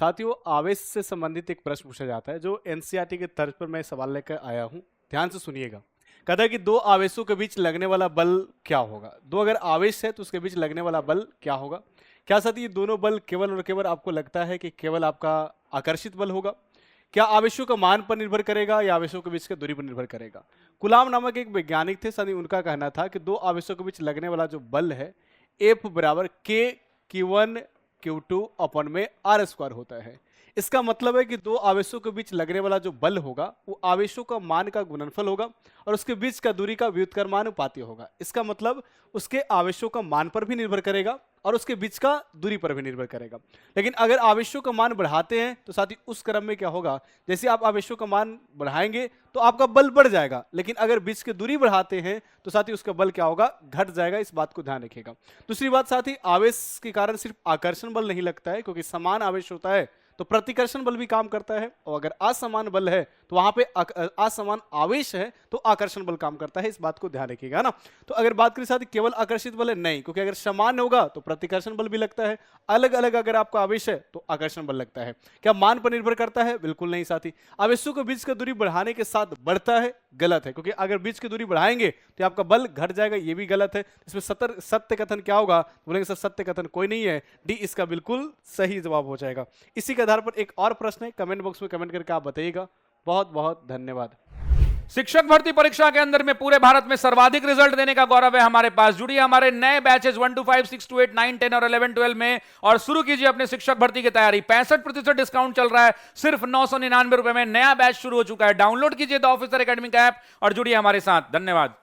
साथियों, आवेश से संबंधित एक प्रश्न पूछा जाता है जो एनसीईआरटी के तर्ज पर मैं सवाल लेकर आया हूं। ध्यान से सुनिएगा। कहता है कि दो आवेशों के बीच लगने वाला बल क्या होगा। दो अगर आवेश है तो उसके बीच लगने वाला बल क्या होगा। क्या साथी ये दोनों बल केवल और केवल आपको लगता है कि केवल आपका आकर्षित बल होगा? क्या आवेशों का मान पर निर्भर करेगा या आवेशों के बीच की दूरी पर निर्भर करेगा? कुलाम नामक एक वैज्ञानिक थे साथी, उनका कहना था कि दो आवेशों के बीच लगने वाला जो बल है F बराबर K Q1 Q2 अपन में R स्क्वायर होता है। इसका मतलब है कि दो आवेशों के बीच लगने वाला जो बल होगा वो आवेशों का मान का गुणनफल होगा और उसके बीच का दूरी का व्युत्क्रमानुपाती होगा। इसका मतलब उसके आवेशों का मान पर भी निर्भर करेगा और उसके बीच का दूरी पर भी निर्भर करेगा। लेकिन अगर आवेशों का मान बढ़ाते हैं तो साथ ही उस क्रम में क्या होगा, जैसे आप आवेशों का मान बढ़ाएंगे तो आपका बल बढ़ जाएगा, लेकिन अगर बीच की दूरी बढ़ाते हैं तो साथ ही उसका बल क्या होगा, घट जाएगा। इस बात को ध्यान रखिएगा। दूसरी बात साथ ही, आवेश के कारण सिर्फ आकर्षण बल नहीं लगता है, क्योंकि समान आवेश होता है तो प्रतिकर्षण बल भी काम करता है, और अगर असमान बल है तो वहां पे असमान आवेश है तो आकर्षण बल काम करता है। इस बात को ध्यान रखिएगा ना। तो अगर बात करें साथ केवल आकर्षित बल है, नहीं, क्योंकि अगर समान होगा तो प्रतिकर्षण बल भी लगता है। अलग अलग अगर आपका आवेश है तो आकर्षण बल लगता है। क्या मान पर निर्भर करता है? बिल्कुल नहीं साथी। आवेशों के बीच की दूरी बढ़ाने के साथ बढ़ता है, गलत है, क्योंकि अगर बीच की दूरी बढ़ाएंगे तो आपका बल घट जाएगा, ये भी गलत है। इसमें सत्य कथन क्या होगा? बोलेंगे सर सत्य कथन कोई नहीं है, डी इसका बिल्कुल सही जवाब हो जाएगा। इसी के आधार पर एक और प्रश्न है, कमेंट बॉक्स में कमेंट करके आप बताइएगा। बहुत बहुत धन्यवाद। शिक्षक भर्ती परीक्षा के अंदर में पूरे भारत में सर्वाधिक रिजल्ट देने का गौरव है हमारे पास। जुड़िए हमारे नए बैचेस 1 to 5, 6 to 8, 9, 10 और 11, 12 में और शुरू कीजिए अपने शिक्षक भर्ती की तैयारी। 65% डिस्काउंट चल रहा है, सिर्फ 999 रुपए में नया बैच शुरू हो चुका है। डाउनलोड कीजिए द ऑफिसर एकेडमी का ऐप और जुड़िए हमारे साथ। धन्यवाद।